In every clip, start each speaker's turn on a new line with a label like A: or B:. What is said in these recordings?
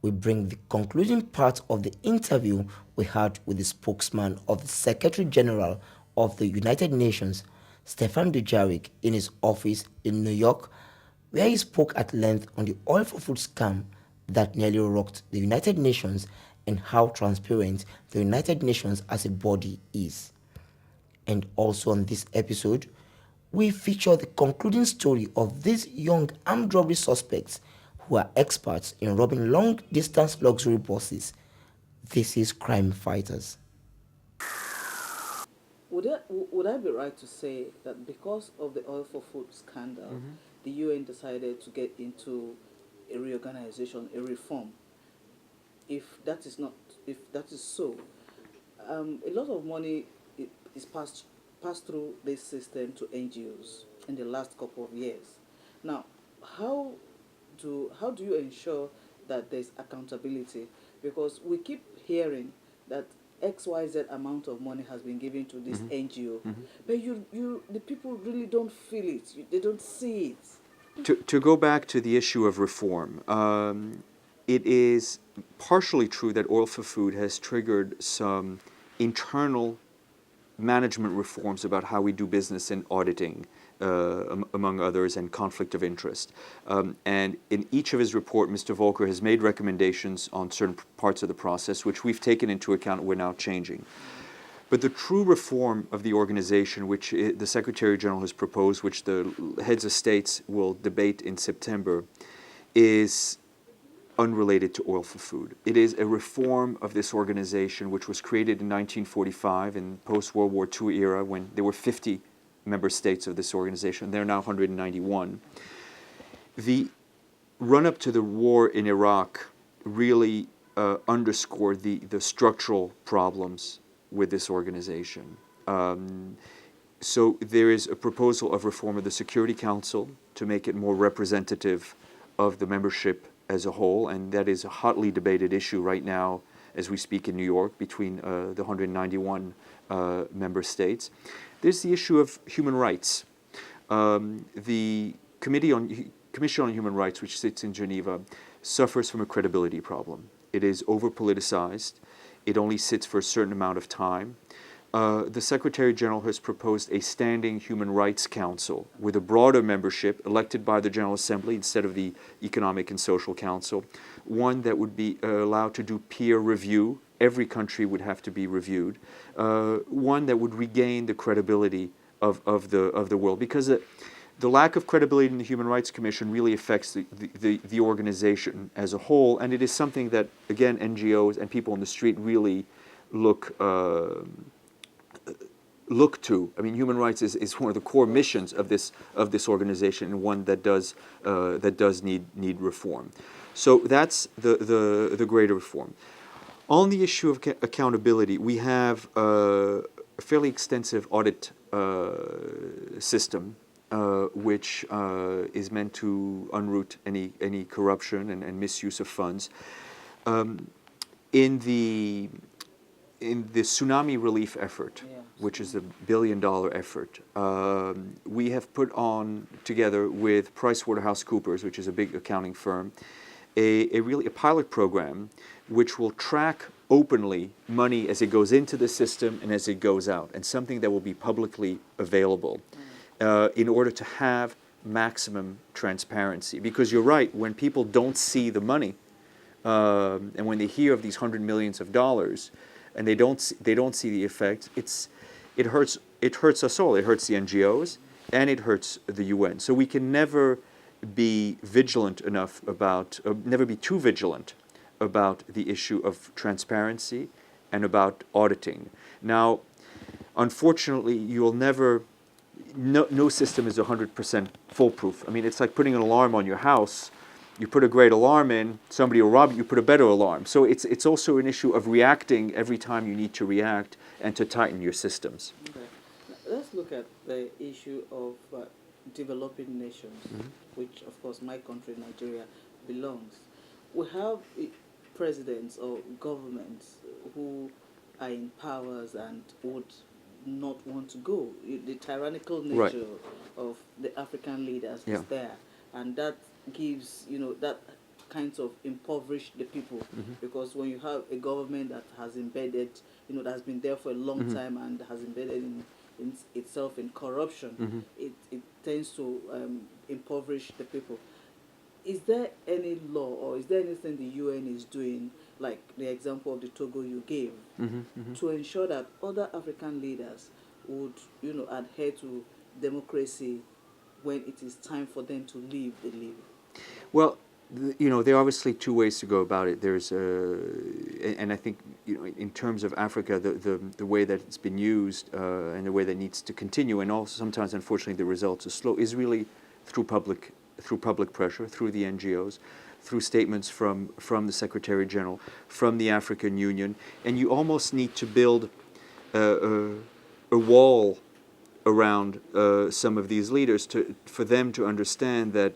A: we bring the concluding part of the interview we had with the spokesman of the Secretary General of the United Nations, Stefan Dujarric, in his office in New York, where he spoke at length on the oil for food scam that nearly rocked the United Nations and how transparent the United Nations as a body is. And also on this episode, we feature the concluding story of these young armed robbery suspects who are experts in robbing long distance luxury buses. This is Crime Fighters.
B: Would I be right to say that because of the oil for food scandal, the UN decided to get into a reorganization, a reform? If that is not, if that is so, a lot of money is passed through this system to NGOs in the last couple of years. Now, how how do you ensure that there's accountability? Because we keep hearing that XYZ amount of money has been given to this NGO, but the people really don't feel it. They don't see it.
C: To go back to the issue of reform, it is partially true that Oil for Food has triggered some internal management reforms about how we do business in auditing, among others, and conflict of interest. And in each of his report, Mr. Volker has made recommendations on certain parts of the process, which we've taken into account and we're now changing. But the true reform of the organization, which the Secretary General has proposed, which the heads of states will debate in September, is unrelated to Oil for Food. It is a reform of this organization, which was created in 1945 in post-World War II era, when there were 50 member states of this organization. There are now 191. The run-up to the war in Iraq really underscored the structural problems with this organization. So there is a proposal of reform of the Security Council to make it more representative of the membership as a whole, and that is a hotly debated issue right now as we speak in New York between the 191 member states. There's the issue of human rights. The Commission on Human Rights, which sits in Geneva, suffers from a credibility problem. It is over-politicized. It only sits for a certain amount of time. The Secretary General has proposed a standing Human Rights Council with a broader membership elected by the General Assembly instead of the Economic and Social Council, one that would be allowed to do peer review. Every country would have to be reviewed. One that would regain the credibility of the world, because the lack of credibility in the Human Rights Commission really affects the organization as a whole, and it is something that, again, NGOs and people on the street really look to. I mean, human rights is one of the core missions of this organization, and one that does need reform. So that's the greater reform. On the issue of accountability, we have a fairly extensive audit system, which is meant to unroot any corruption and misuse of funds. In the tsunami relief effort, which is a billion-dollar effort, we have put on together with PricewaterhouseCoopers, which is a big accounting firm, a pilot program which will track openly money as it goes into the system and as it goes out, and something that will be publicly available in order to have maximum transparency. Because you're right, when people don't see the money, and when they hear of these hundred millions of dollars, and they don't see the effect, it hurts us all. It hurts the NGOs and it hurts the UN. So we can never be vigilant enough about, never be too vigilant about the issue of transparency and about auditing. Now, unfortunately, you will never. No system is 100% foolproof. I mean, it's like putting an alarm on your house. You put a great alarm in, somebody will rob you, you put a better alarm. So it's also an issue of reacting every time you need to react and to tighten your systems.
B: Okay. Let's look at the issue of developing nations, which, of course, my country, Nigeria, belongs. We have presidents or governments who are in powers and would not want to go. The tyrannical nature of the African leaders is there, and that gives that kinds of impoverish the people, because when you have a government that has embedded, that has been there for a long time and has embedded in itself in corruption, it tends to impoverish the people. Is there any law or is there anything the UN is doing, like the example of the Togo you gave, to ensure that other African leaders would, adhere to democracy when it is time for them to leave the leave?
C: Well, there are obviously two ways to go about it. There's, and I think, in terms of Africa, the way that it's been used and the way that needs to continue, and also sometimes, unfortunately, the results are slow, is really through public pressure, through the NGOs, through statements from the Secretary General, from the African Union, and you almost need to build a wall around some of these leaders for them to understand that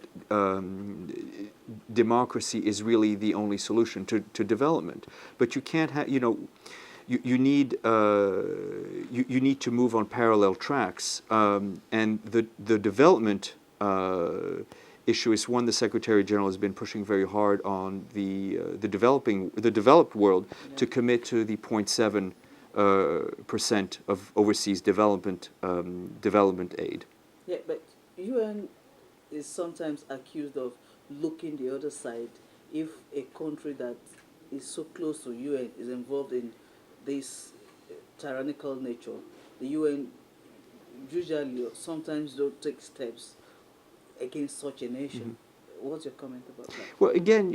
C: democracy is really the only solution to development. But you can't have, you need to move on parallel tracks, and the development issue is one the Secretary General has been pushing very hard on the developed world to commit to the 0.7% of overseas development aid.
B: Yeah, but UN is sometimes accused of looking the other side if a country that is so close to UN is involved in this tyrannical nature. The UN usually or sometimes don't take steps against such a nation. What's your comment about that?
C: Well, again,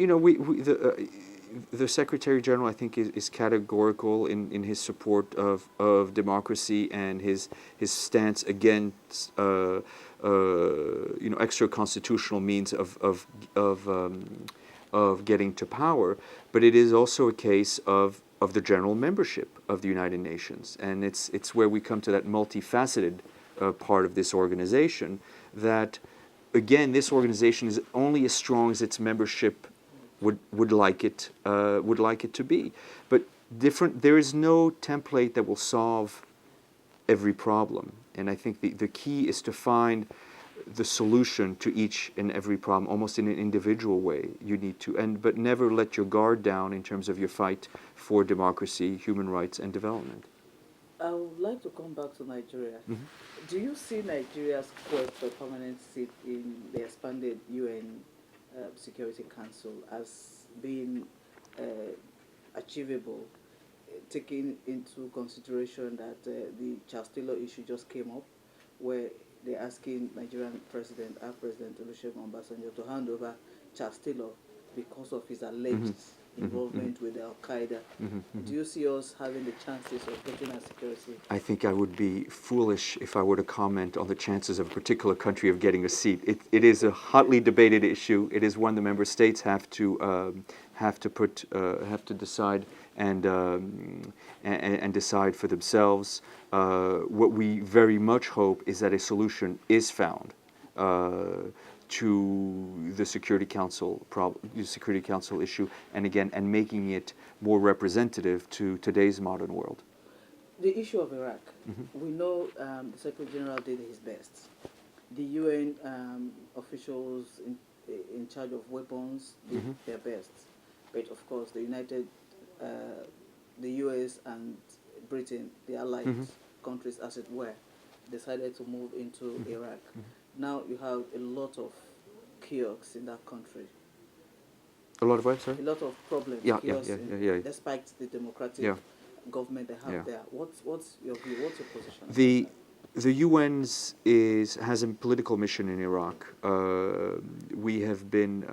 C: the Secretary General, I think, is categorical in his support of democracy and his stance against extra constitutional means of getting to power. But it is also a case of the general membership of the United Nations, and it's where we come to that multifaceted part of this organization that. Again, this organization is only as strong as its membership would like it to be. But there is no template that will solve every problem. And I think the key is to find the solution to each and every problem, almost in an individual way. You need to, but never let your guard down in terms of your fight for democracy, human rights, and development.
B: I would like to come back to Nigeria. Do you see Nigeria's quest for a permanent seat in the expanded UN Security Council as being achievable, taking into consideration that the Charles Taylor issue just came up, where they're asking Nigerian President, our President Olusegun Obasanjo, to hand over Charles Taylor because of his alleged involvement with Al-Qaeda. Do you see us having the chances of getting our security?
C: I think I would be foolish if I were to comment on the chances of a particular country of getting a seat. It is a hotly debated issue. It is one the member states have to decide and decide for themselves. What we very much hope is that a solution is found to the Security Council issue, and making it more representative to today's modern world.
B: The issue of Iraq, we know the Secretary General did his best. The UN officials in charge of weapons did their best, but of course the US and Britain, the allied countries as it were, decided to move into Iraq. Now you have a lot of chaos in that country.
C: A lot of what, sorry?
B: A lot of problems.
C: Yeah.
B: Despite the democratic government they have there. What's your view? What's your position?
C: The UN has a political mission in Iraq. We have been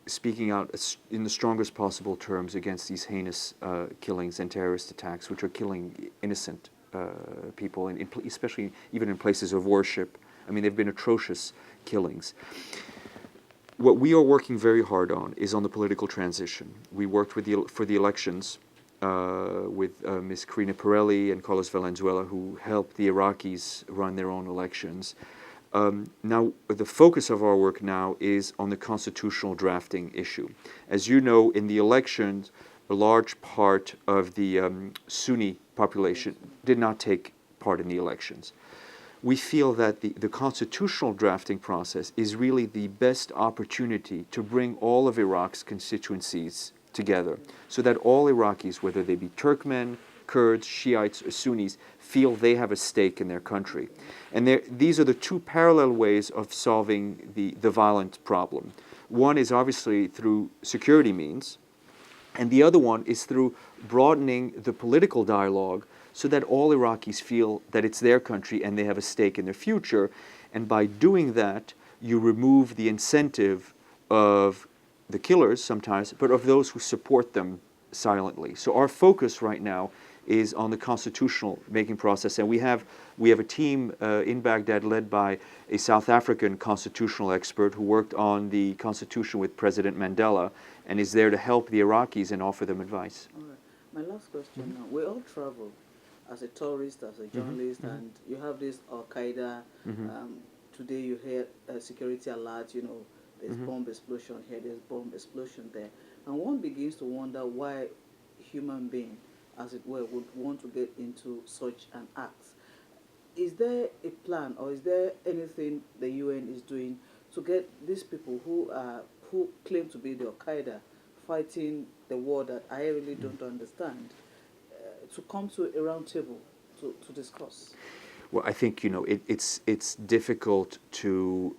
C: speaking out in the strongest possible terms against these heinous killings and terrorist attacks, which are killing innocent people, and especially even in places of worship. I mean, they've been atrocious killings. What we are working very hard on is on the political transition. We worked for the elections with Ms. Karina Pirelli and Carlos Valenzuela, who helped the Iraqis run their own elections. Now, the focus of our work now is on the constitutional drafting issue. As you know, in the elections, a large part of the Sunni population did not take part in the elections. we feel that the constitutional drafting process is really the best opportunity to bring all of Iraq's constituencies together so that all Iraqis, whether they be Turkmen, Kurds, Shiites, or Sunnis, feel they have a stake in their country. And these are the two parallel ways of solving the violent problem. One is obviously through security means, and the other one is through broadening the political dialogue so that all Iraqis feel that it's their country and they have a stake in their future. And by doing that, you remove the incentive of the killers sometimes, but of those who support them silently. So our focus right now is on the constitutional making process. And we have a team in Baghdad led by a South African constitutional expert who worked on the constitution with President Mandela and is there to help the Iraqis and offer them advice.
B: All right. My last question now. We all travel as a tourist, as a journalist, and you have this Al-Qaeda. Today you hear security alert, you know, there's bomb explosion here, there's bomb explosion there. And one begins to wonder why human being, as it were, would want to get into such an act. Is there a plan or is there anything the UN is doing to get these people who claim to be the Al-Qaeda fighting the war that I really don't understand to come to a round table to discuss?
C: Well, I think, you know, it's difficult to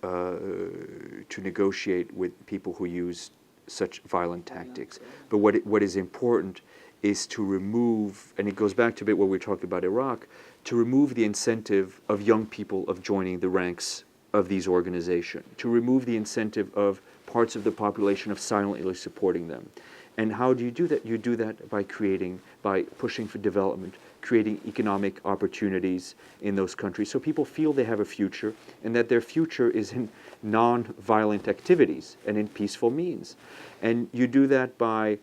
C: negotiate with people who use such violent tactics. But what is important is to remove, and it goes back to a bit what we were talking about Iraq, to remove the incentive of young people of joining the ranks of these organizations, to remove the incentive of parts of the population of silently supporting them. And how do you do that? You do that by pushing for development, creating economic opportunities in those countries so people feel they have a future and that their future is in non-violent activities and in peaceful means. And you do that by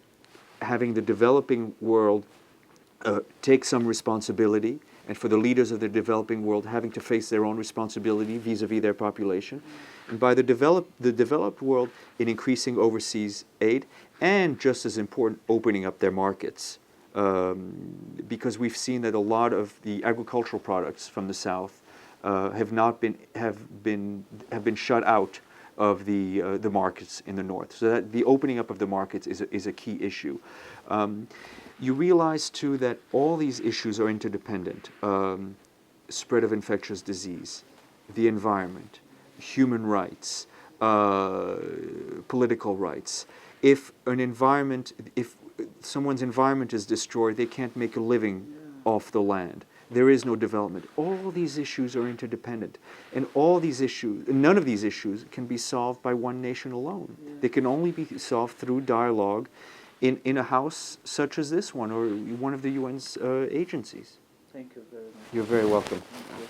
C: having the developing world take some responsibility, and for the leaders of the developing world having to face their own responsibility vis-a-vis their population, and by the developed world in increasing overseas aid, and just as important, opening up their markets. Because we've seen that a lot of the agricultural products from the South have been shut out of the markets in the North. So that the opening up of the markets is a key issue. You realize too that all these issues are interdependent. Spread of infectious disease, the environment, human rights, political rights. If someone's environment is destroyed, they can't make a living off the land. There is no development. All these issues are interdependent. And none of these issues can be solved by one nation alone. They can only be solved through dialogue in a house such as this one or one of the UN's agencies.
B: Thank you very much.
C: You're very welcome.
B: Thank you.